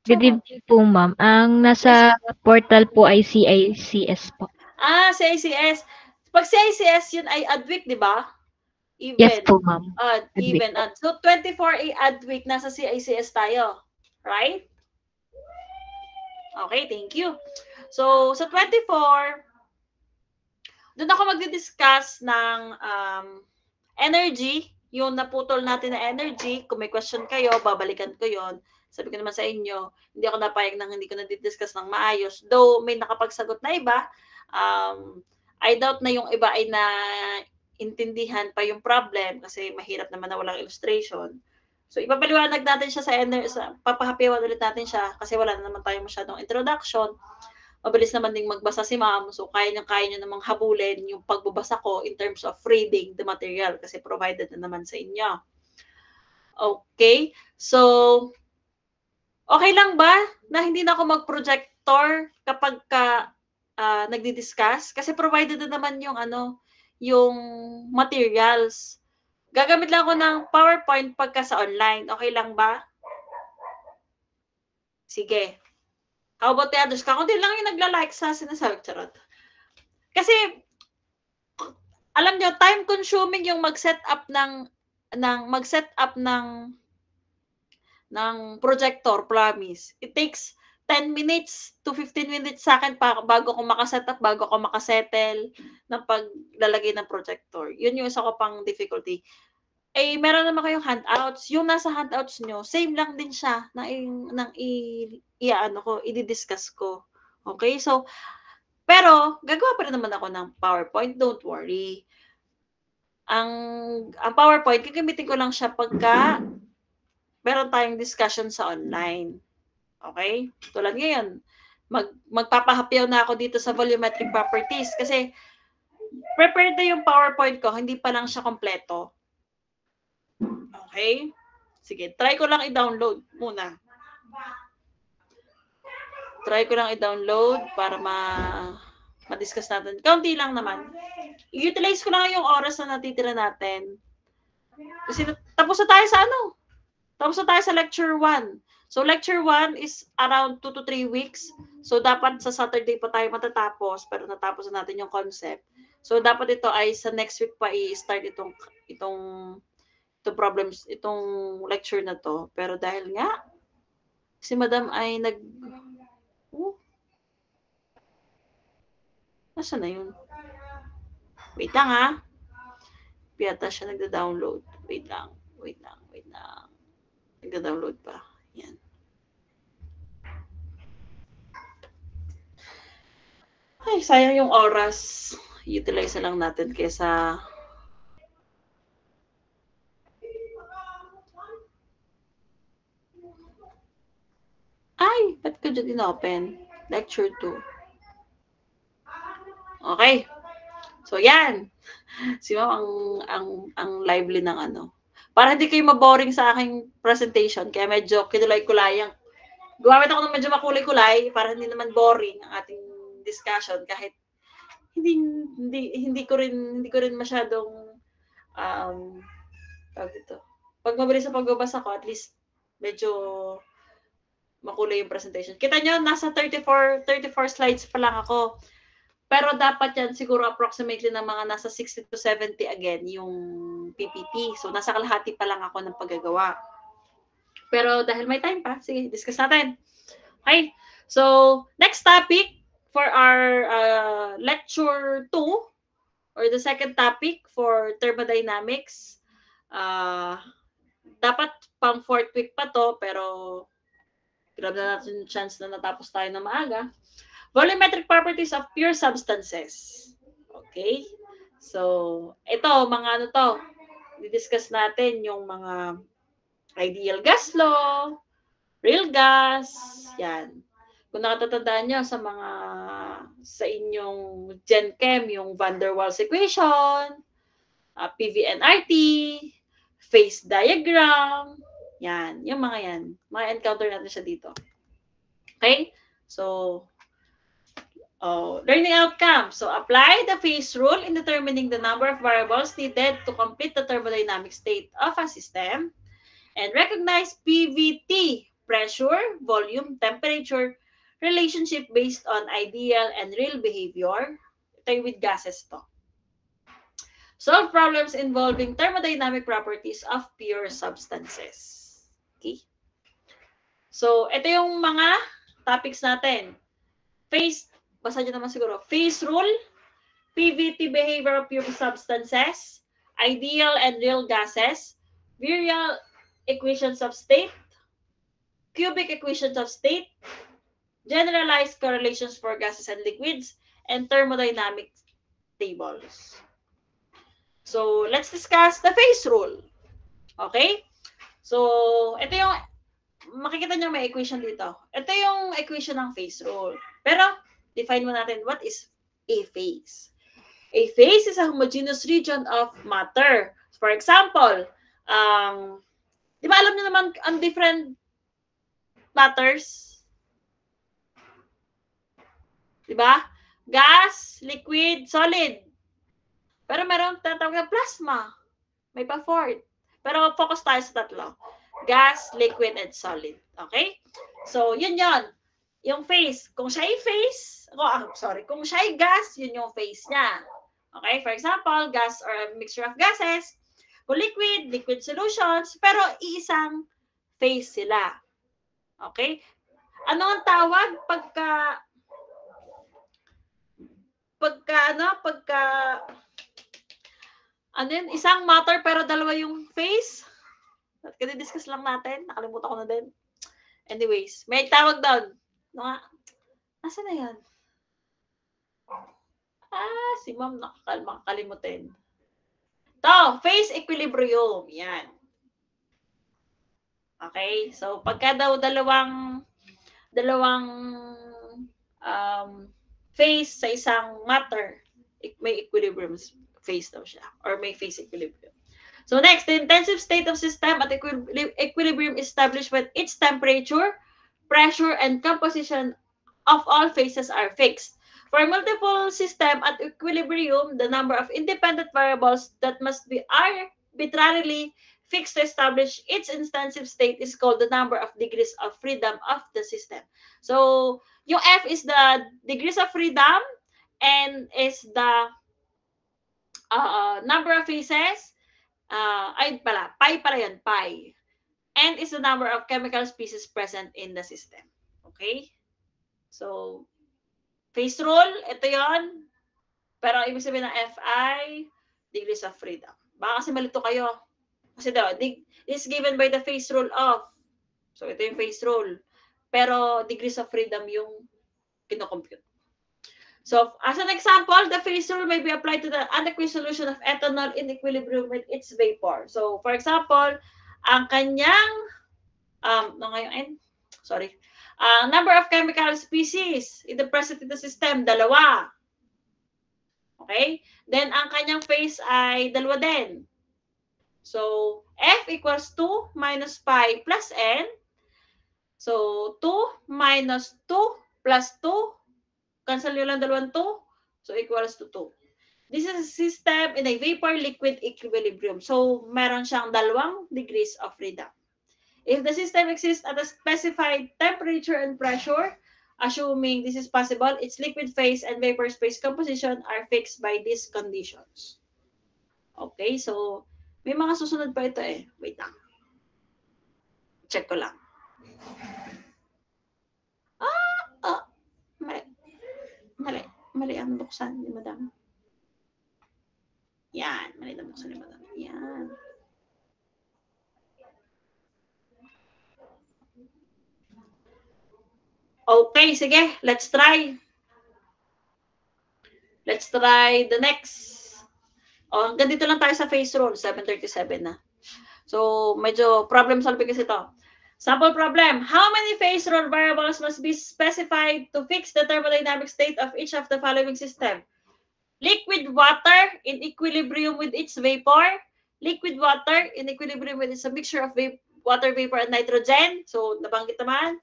Good evening po, ma'am. Ang nasa portal po ay CICS po. CICS. Pag CICS, yun ay Adweek, di ba? Even. Yes po, ma'am. Even. So, 24 ay Adweek, nasa CICS tayo. Right? Okay, thank you. So, sa 24, doon ako magdi-discuss ng energy, yung naputol natin na energy. Kung may question kayo, babalikan ko yon. Sabi ko naman sa inyo, hindi ako napayag nang hindi ko na-discuss ng maayos. Though may nakapagsagot na iba, I doubt na yung iba ay naintindihan pa yung problem kasi mahirap naman na walang illustration. So, ipapaliwanag natin siya papahapiwan ulit natin siya kasi wala na naman tayong masyadong introduction. Mabilis naman ding magbasa si ma'am. So, kaya niyo namang habulin yung pagbabasa ko in terms of reading the material kasi provided na naman sa inyo. Okay? So, okay lang ba na hindi na ako mag-projector kapag nagdi-discuss? Kasi provided na naman yung materials. Gagamit lang ako ng PowerPoint pagka sa online. Okay lang ba? Sige. How about the others? Kakunti lang yung nagla-like sa sinasabi. Charot. Kasi, alam nyo, time-consuming yung mag-set up ng projector, promise. It takes 10 minutes to 15 minutes sa akin bago ko makaset up, bago ko makasettle ng paglalagay ng projector. Yun yung isa ko pang difficulty. Eh, meron naman kayong handouts. Yung nasa handouts nyo, same lang din siya i-discuss ko. Okay? So, pero, gagawa pa rin naman ako ng PowerPoint. Don't worry. Ang PowerPoint, gagamitin ko lang siya pagka meron tayong discussion sa online. Okay? Tulad ngayon, magpapahapyaw na ako dito sa volumetric properties kasi prepared na yung PowerPoint ko, hindi pa lang siya kompleto. Okay? Sige, try ko lang i-download muna. Try ko lang i-download para ma-discuss natin. Kaunti lang naman. I-utilize ko lang yung oras na natitira natin. Kasi tapos na tayo sa lecture 1. So, lecture 1 is around 2 to 3 weeks. So, dapat sa Saturday pa tayo matatapos, pero natapos na natin yung concept. So, dapat ito ay sa next week pa i-start itong lecture na to. Pero dahil nga, si Madam ay nasa na yun? Wait lang ha. Piyata siya nagda-download. Wait lang. Nagda-download pa. Yan. Ay, sayang yung oras. Utilize na lang natin kesa ba't ko dyan in-open? Lecture 2. Okay. So, yan. Si Ma'am ang lively ng Para hindi kayo maboring sa aking presentation, kaya medyo kinulay-kulayang. Gumamit ako ng medyo makulay-kulay para hindi naman boring ang ating discussion kahit hindi ko rin masyadong pag mabilis sa pagbabasa ko, at least medyo makulay yung presentation. Kita nyo, nasa 34 slides pa lang ako. Pero dapat yan siguro approximately ng mga nasa 60 to 70 again yung PPT. So, nasa kalahati pa lang ako ng paggagawa. Pero dahil may time pa, sige, discuss natin. Okay. So, next topic for our lecture 2 or the second topic for thermodynamics. Dapat pang 4th week pa to, pero grab na natin yung chance na natapos tayo na maaga. Volumetric properties of pure substances. Okay? So, ito, mga to. I-discuss natin yung mga Ideal gas law, real gas, yan. Kung nakatatandaan nyo sa inyong Gen Chem, yung van der Waals equation, PV-nRT, phase diagram, yan, yung mga yan. Encounter natin siya dito. Okay? So, learning outcome. So, apply the phase rule in determining the number of variables needed to complete the thermodynamic state of a system. And recognize PVT, pressure, volume, temperature, relationship based on ideal and real behavior. Ito with gases to. Solve problems involving thermodynamic properties of pure substances. Okay? So, ito yung mga topics natin. Basa nyo naman siguro. Phase rule, PVT behavior of pure substances, ideal and real gases, virial equations of state, cubic equations of state, generalized correlations for gases and liquids, and thermodynamic tables. So, let's discuss the phase rule. Okay? So, ito yung, makikita nyo may equation dito. Ito yung equation ng phase rule. Pero, define mo natin what is a phase. A phase is a homogeneous region of matter. For example, di ba alam niyo naman ang different matters? Di ba? Gas, liquid, solid. Pero meron tatawag na plasma. May pa-fourth. Pero focus tayo sa tatlo. Gas, liquid, and solid. Okay? So, yun yon. Yung phase. Kung siya ay phase, kung siya ay gas, yun yung phase niya. Okay? For example, gas or a mixture of gases. Kung liquid, liquid solutions, pero iisang phase sila. Okay? Ano ang tawag isang matter pero dalawa yung phase? Kasi-discuss lang natin. Nakalimutan ko na din. Anyways, may tawag doon. Nasaan na yan? Si ma'am nakakalimutin. Ito, phase equilibrium. Yan. Okay? So, pagka daw dalawang phase sa isang matter, may equilibrium phase daw siya. Or may phase equilibrium. So, next, the intensive state of system at equilibrium established when its temperature, pressure, and composition of all phases are fixed. For a multiple system at equilibrium, the number of independent variables that must be arbitrarily fixed to establish its intensive state is called the number of degrees of freedom of the system. So, yung F is the degrees of freedom and is the number of phases. Pi pala yan, pi. And is the number of chemical species present in the system. Okay? So, phase rule, ito yon. Pero ibig sabihin ng Fi, degrees of freedom. Baka kasi malito kayo. Kasi daw, is given by the phase rule of. So, ito yung phase rule. Pero degrees of freedom yung kinocompute. So, as an example, the phase rule may be applied to the unaqueous solution of ethanol in equilibrium with its vapor. So, for example, ang kanyang, number of chemical species in the present in the system, 2. Okay? Then, ang kanyang phase ay 2 din. So, F equals 2 minus pi plus N. So, 2 minus 2 plus 2. Cancel nyo lang 2. So, equals to 2. This is a system in a vapor-liquid equilibrium. So, meron siyang 2 degrees of freedom. If the system exists at a specified temperature and pressure, assuming this is possible, its liquid phase and vapor space composition are fixed by these conditions. Okay, so, may mga susunod pa ito eh. Wait lang. Check ko lang. Mali ang buksan ni Madam. Yan, mali ang buksan ni Madam. Yan. Okay, sige. Let's try. Let's try the next. Hanggang dito lang tayo sa phase rule. 7:37 na. So, medyo problem solving kasi ito. Sample problem. How many phase rule variables must be specified to fix the thermodynamic state of each of the following system? Liquid water in equilibrium with its vapor. Liquid water in equilibrium with its a mixture of water vapor and nitrogen. So, nabanggit naman.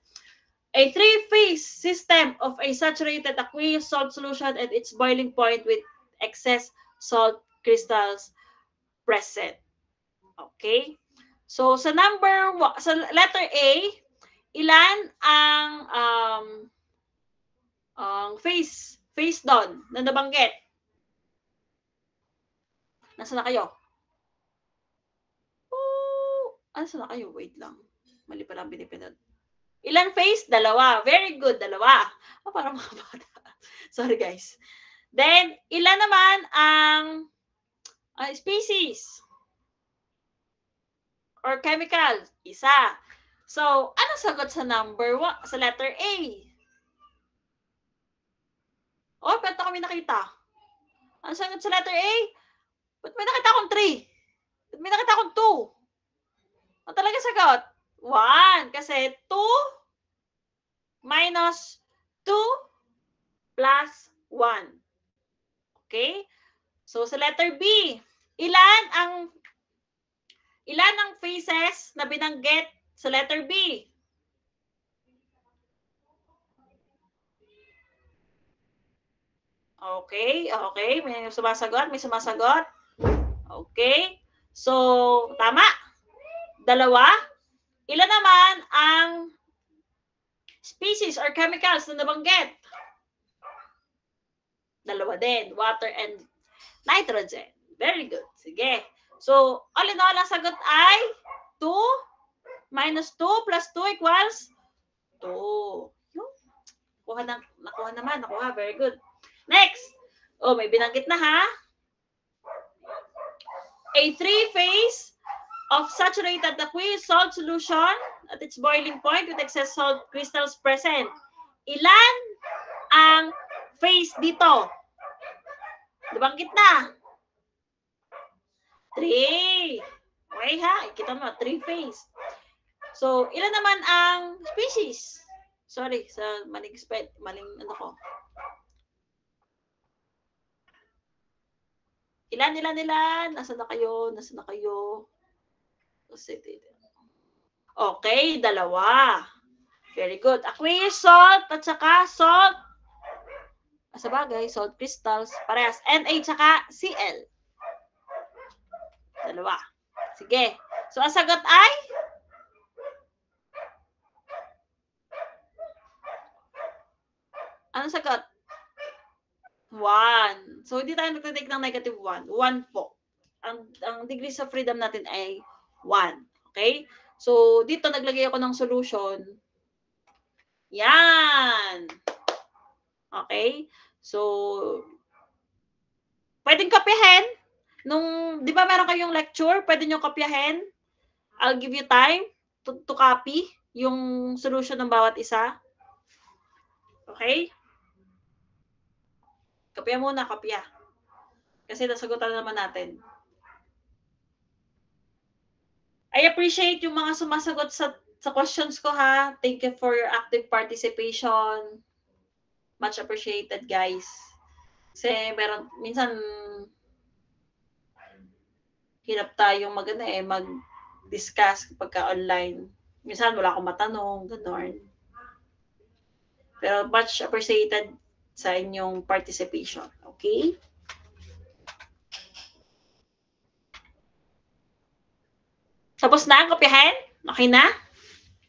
A three-phase system of a saturated aqueous salt solution at its boiling point with excess salt crystals present. Okay? So, sa letter A, ilan ang phase doon na nabanggit? Nasaan na kayo? Nasaan na kayo? Wait lang. Mali pala ang binipinad. Ilan phase? Dalawa. Very good. Dalawa. Parang mga bata. Sorry, guys. Then, ilan naman ang species? Or chemical? Isa. So, ano sagot sa sa letter A? Ba't na kami nakita? Ano sagot sa letter A? Ba't may nakita akong 3? Ba't may nakita akong 2? Ano talaga sagot? 1. Kasi 2 minus 2 plus 1. Okay? So, sa letter B, ilan ang phases na binanggit sa letter B? Okay. May sumasagot. Okay. So, tama. 2. Ilan naman ang species or chemicals na nabanggit? 2 din. Water and nitrogen. Very good. Sige. So, all in all, ang sagot ay 2 minus 2 plus 2 equals 2. Nakuha naman. Very good. Next. May binanggit na ha. A three-phase of saturated aqueous salt solution at its boiling point with excess salt crystals present. Ilan ang phase dito? Nabanggit na. 3. Okay ha? Kita mo, 3 phase. So, ilan naman ang species? Sorry, sa maling ano ko. Ilan? Nasaan na kayo? Okay, 2. Very good. Aqueous salt at saka salt. Sa bagay, salt crystals. Parehas. Na saka Cl. 2. Sige. So, ang sagot ay? Anong sagot? 1. So, hindi tayo nagtitake ng negative 1. 1 po. Ang degrees of freedom natin ay 1. Okay? So, dito naglagay ako ng solution. Yan. Okay? So, pwedeng kopyahin. Di ba meron kayong lecture? Pwede nyo kopyahin. I'll give you time to copy yung solution ng bawat isa. Okay? Kopya muna, kopya. Kasi nasagutan naman natin. I appreciate yung mga sumasagot sa questions ko ha. Thank you for your active participation. Much appreciated, guys. Kasi minsan hirap tayong mag-discuss kapag online. Minsan wala akong matanong, gano'n. Pero much appreciated sa inyong participation. Okay? Tapos na ang kopyahin? Okay na?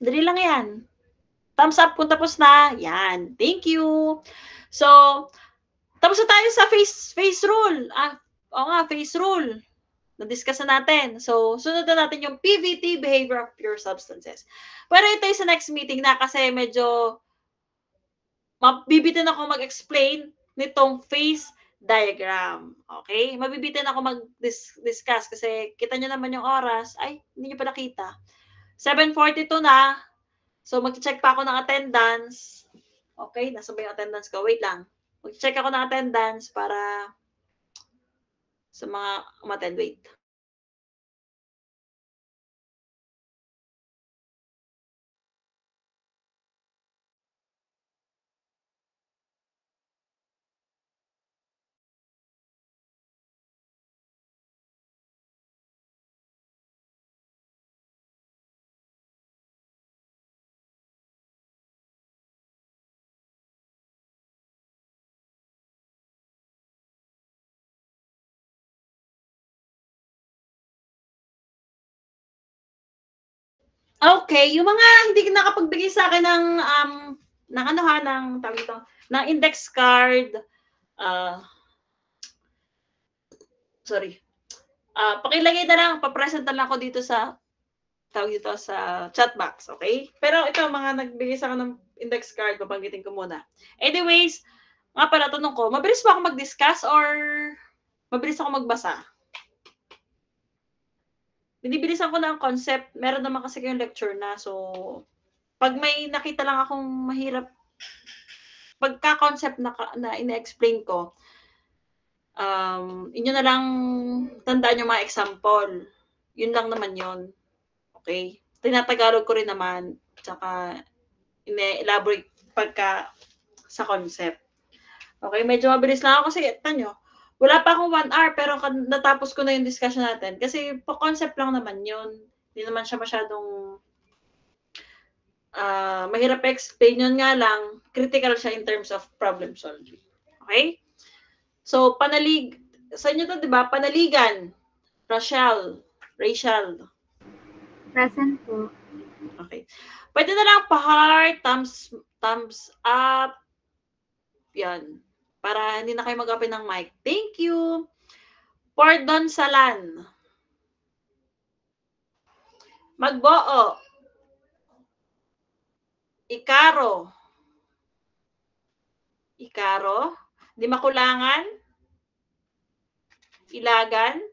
Dali lang yan. Thumbs up kung tapos na. Yan. Thank you. So, tapos na tayo sa phase rule. Phase rule. Na-discuss na natin. So, sunod na natin yung PVT, Behavior of Pure Substances. Pero ito yung sa next meeting na kasi medyo mabibitin ako mag-explain nitong phase diagram. Okay? Mabibitin ako mag-discuss kasi kita nyo naman yung oras. Ay, hindi nyo pa nakita. 7:42 na. So, mag-check pa ako ng attendance. Okay? Nasa ba yung attendance ko? Wait lang. Mag-check ako ng attendance para sa mga umattend. Wait. Okay, yung mga hindi nakapagbigay sa akin ng ano ha, ng tawag ito, ng index card, sorry. Pakilagay na lang, papresent na lang ako dito sa tawag dito sa chat box, okay? Pero ito, mga nagbigay sa akin ng index card, babanggitin ko muna. Anyways, nga pala, tanong ko, mabilis ba ako mag-discuss or mabilis ako magbasa? Binibilisan ko na ang concept. Meron naman kasi yung lecture na. So, pag may nakita lang akong mahirap, pagka-concept na ina-explain ko, inyo na lang tandaan yung mga example. Yun lang naman yun. Okay? Tinatagalog ko rin naman. Tsaka, ine-elaborate pagka sa concept. Okay? Medyo mabilis lang ako kasi, tanyo, wala pa akong 1 hour pero natapos ko na yung discussion natin. Kasi po concept lang naman yun. Hindi naman siya masyadong mahirap explain. Yun nga lang, critical siya in terms of problem solving. Okay? So, sa inyo to, di ba? Panaligan. Rachel. Present po. Okay. Pwede na lang pa-heart, thumbs up. Yan. Para hindi na kayo mag-open ng mic. Thank you. Pardon Salan. Magboo. Ikaro. Di makulangan. Ilagan.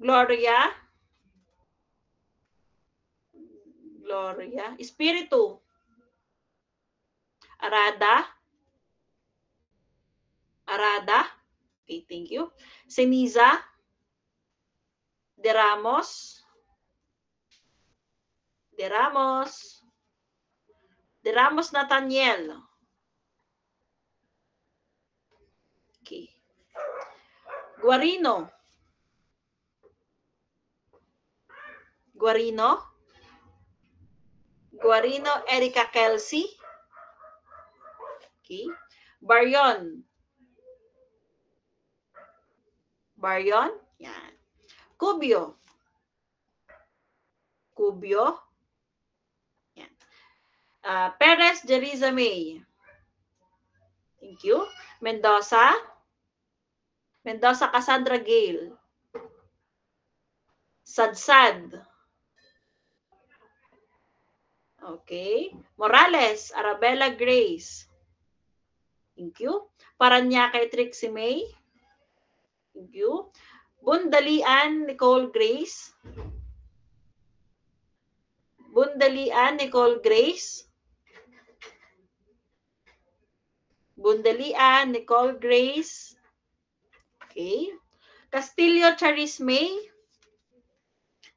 Gloria. Espiritu. Arada. Okay, thank you. Seniza. De Ramos Nathaniel. Okay. Guarino. Erika Kelsey. Okay. Baryon. Yan. Cubio. Yan. Perez Jeriza May. Thank you. Mendoza Cassandra Gale. Sadsad. Okay. Morales Arabella Grace. Thank you. Paranaque Trixie May. Thank you. Bundalian Nicole Grace. Okay. Castillo Charis May.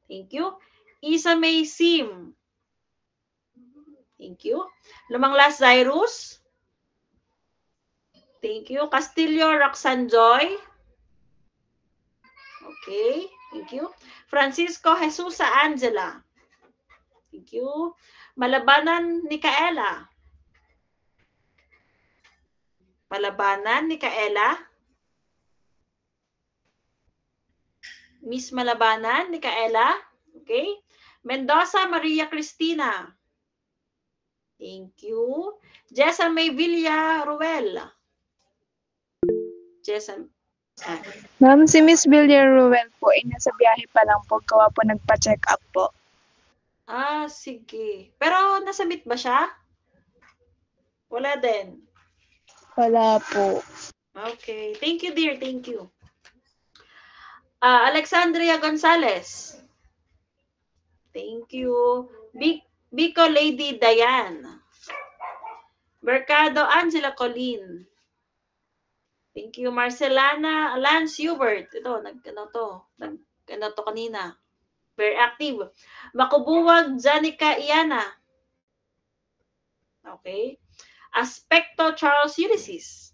Thank you. Isa May Sim. Thank you. Lumanglas Cyrus. Thank you. Castillo Roxanne Joy. Okay. Thank you. Francisco Jesusa Angela. Thank you. Malabanan Nicaela. Miss Malabanan Nicaela. Okay. Mendoza Maria Cristina. Thank you. Jessa May Villa Ruel. Ma'am, si Miss Villaruel po ay nasa biyahe pa lang po. Gawa po nagpa-check up po. Sige. Pero nasa meet ba siya? Wala din. Wala po. Okay. Thank you, dear. Thank you. Alexandria Gonzalez. Thank you. Biko Lady Diane. Mercado Angela Colleen. Thank you. Marcelana Lance Hubert. Ito, nag-ano to kanina. Very active. Makubuwag Janica Iana. Okay. Aspecto Charles Ulysses.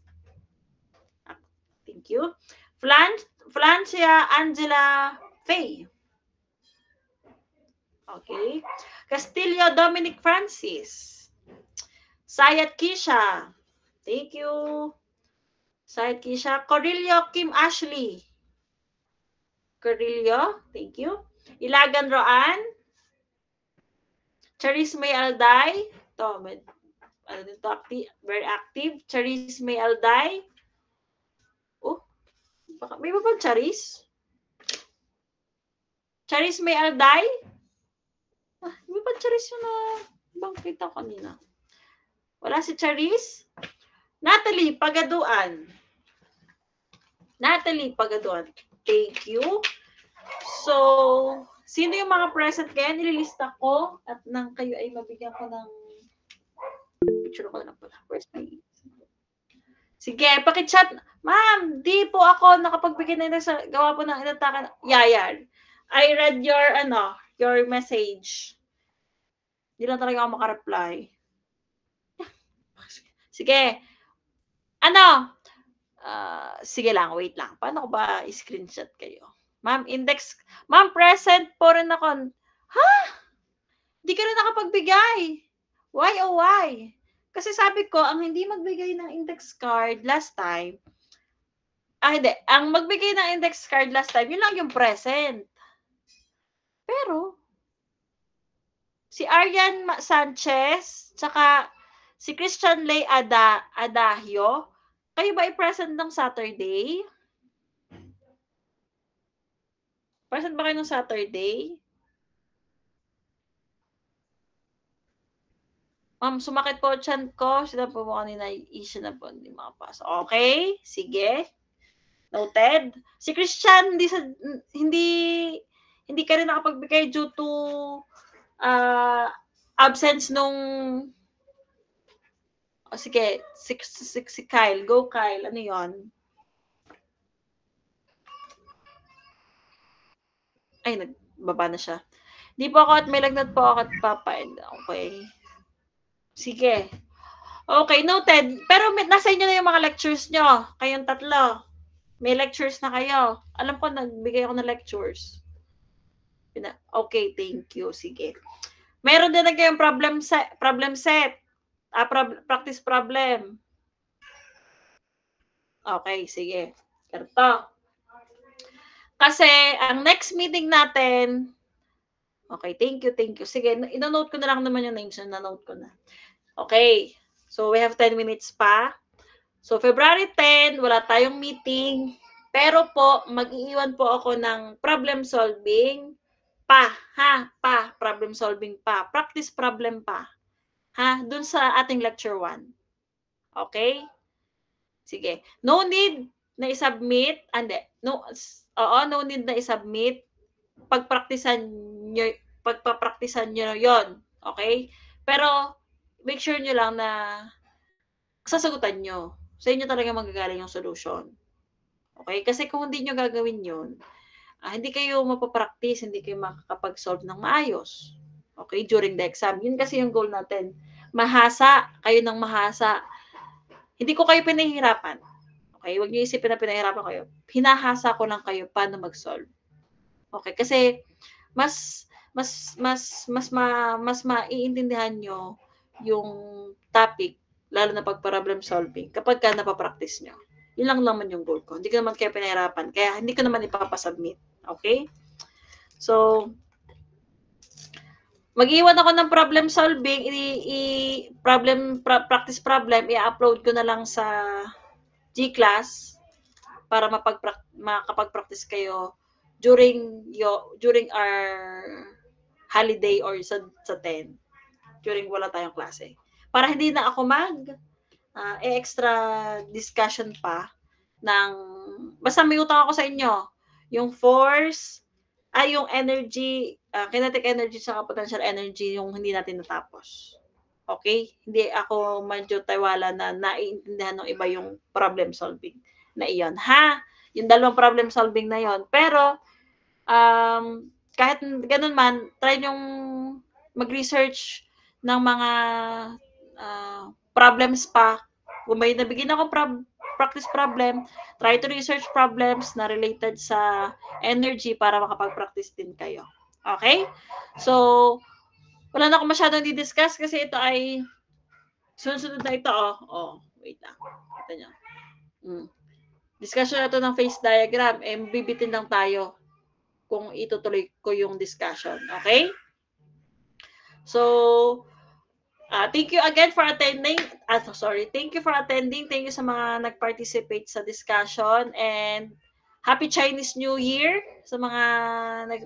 Thank you. Francia Angela Faye. Okay. Castillo Dominic Francis. Sayat Kisha. Thank you. Sayat Kisha. Corillo Kim Ashley. Thank you. Ilagan Roan. Charis May Alday. Ito, ano dito, very active. Charis May Alday. Oh, may ba bang Charis? Charis May Alday? May ba Charis yun na bang kita ko kanina? Wala si Charis? Natalie Pagaduan. Natalie Pagaduan. Thank you. So, sino yung mga present kaya? Nililista ko at nang kayo ay mabigyan ko ng picture ko na pala. Where's my... Sige, pakichat. Ma'am, di po ako nakapagbigay na sa gawa po ng inatakan. Yayan. I read your message. Hindi lang talaga ako makareply. Sige. Sige lang, wait lang. Paano ko ba i-screenshot kayo? Ma'am, index. Ma'am, present po rin ako. Ha? Hindi ka rin nakapagbigay. Why oh why? Kasi sabi ko, ang hindi magbigay ng index card last time, hindi. Ang magbigay ng index card last time, yun lang yung present. Pero, si Arian Sanchez, tsaka si Christian Lay Adahio, kayo ba i-present ng Saturday? Present ba kayo ng Saturday? Ma'am, sumakit po chan ko. Sila po kanina, issue na po. Hindi makapasok. Okay? Sige. Noted. Si Christian, hindi ka rin nakapagbigay due to absence nung sige, si Kyle. Go, Kyle. Ano yon? Ay, nagbaba na siya. Di po ako at may lagnat po ako at papain. Okay. Sige. Okay, noted. Pero nasa inyo na yung mga lectures nyo. Kayong tatlo. May lectures na kayo. Alam ko, nagbigay ako ng lectures. Okay, thank you. Sige. Meron din na kayong problem set. Practice problem. Okay, sige. Ito. Kasi, ang next meeting natin, okay, thank you. Sige, ino-note ko na lang naman yung names na na-note ko na. Okay, so we have 10 minutes pa. So, February 10, wala tayong meeting. Pero po, mag-iiwan po ako ng problem solving problem solving pa. Practice problem pa. Dun sa ating lecture 1. Okay? Sige. No need na i-submit. No need na i-submit. Pagpraktisan nyo yon. Okay? Pero, make sure nyo lang na sasagutan nyo. Sa inyo talaga magagaling yung solution. Okay? Kasi kung hindi nyo gagawin yun, hindi kayo mapapractice, hindi kayo makakapag-solve ng maayos. Okay? During the exam. Yun kasi yung goal natin. Mahasa. Kayo ng mahasa. Hindi ko kayo pinahihirapan. Okay? Huwag nyo isipin na pinahihirapan kayo. Hinahasa ko lang kayo paano mag-solve. Okay? Kasi mas maiintindihan nyo yung topic, lalo na pag problem solving, kapag ka napapractice nyo. Yun lang naman yung goal ko. Hindi ko naman kayo pinahirapan. Kaya hindi ko naman ipapasubmit. Okay? So, mag-iwan ako ng problem solving, practice problem, i-upload ko na lang sa G-Class para makapag-practice kayo during our holiday or sa 10, during wala tayong klase. Para hindi na ako extra discussion pa ng, basta may utang ako sa inyo, yung force, yung energy, kinetic energy sa potential energy, yung hindi natin natapos. Okay? Hindi ako medyo tiwala na naiintindihan ng iba yung problem solving na iyon. Yung dalawang problem solving na yon. Pero, kahit ganun man, try nyong mag-research ng mga problems pa. Kung may nabigyan akong practice problem, try to research problems na related sa energy para makapag-practice din kayo. Okay? So, wala na akong masyadong di-discuss kasi ito ay sunod-sunod na ito. Wait lang. Ito nyo. Discussion na ito ng phase diagram. Bibitin lang tayo. kung itutuloy ko yung discussion. Okay? So, thank you again for attending. Thank you for attending. Thank you sa mga nag-participate sa discussion. And Happy Chinese New Year sa mga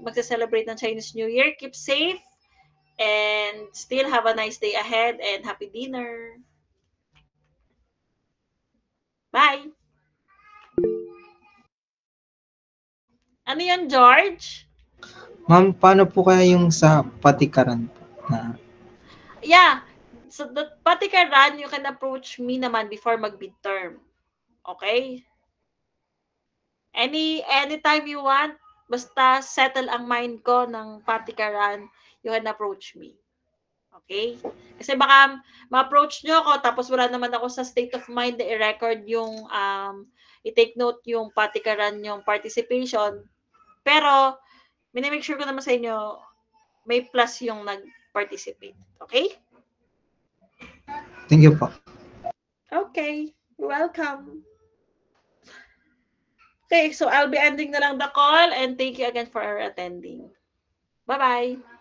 magse-celebrate ng Chinese New Year. Keep safe. And still have a nice day ahead. And happy dinner. Bye! Ano yun, George? Ma'am, paano po kaya yung sa patikaran po? Yeah. So, the patikaran, you can approach me naman before mag-midterm. Okay? Anytime you want, basta settle ang mind ko ng patikaran, you can approach me. Okay? Kasi baka ma-approach nyo ako, tapos wala naman ako sa state of mind na i-record yung, i-take note yung patikaran, yung participation. Pero, minimake sure ko naman sa inyo, may plus yung nag-participate. Okay? Thank you po. Okay. You're welcome. Okay, so I'll be ending na lang the call and thank you again for attending. Bye-bye.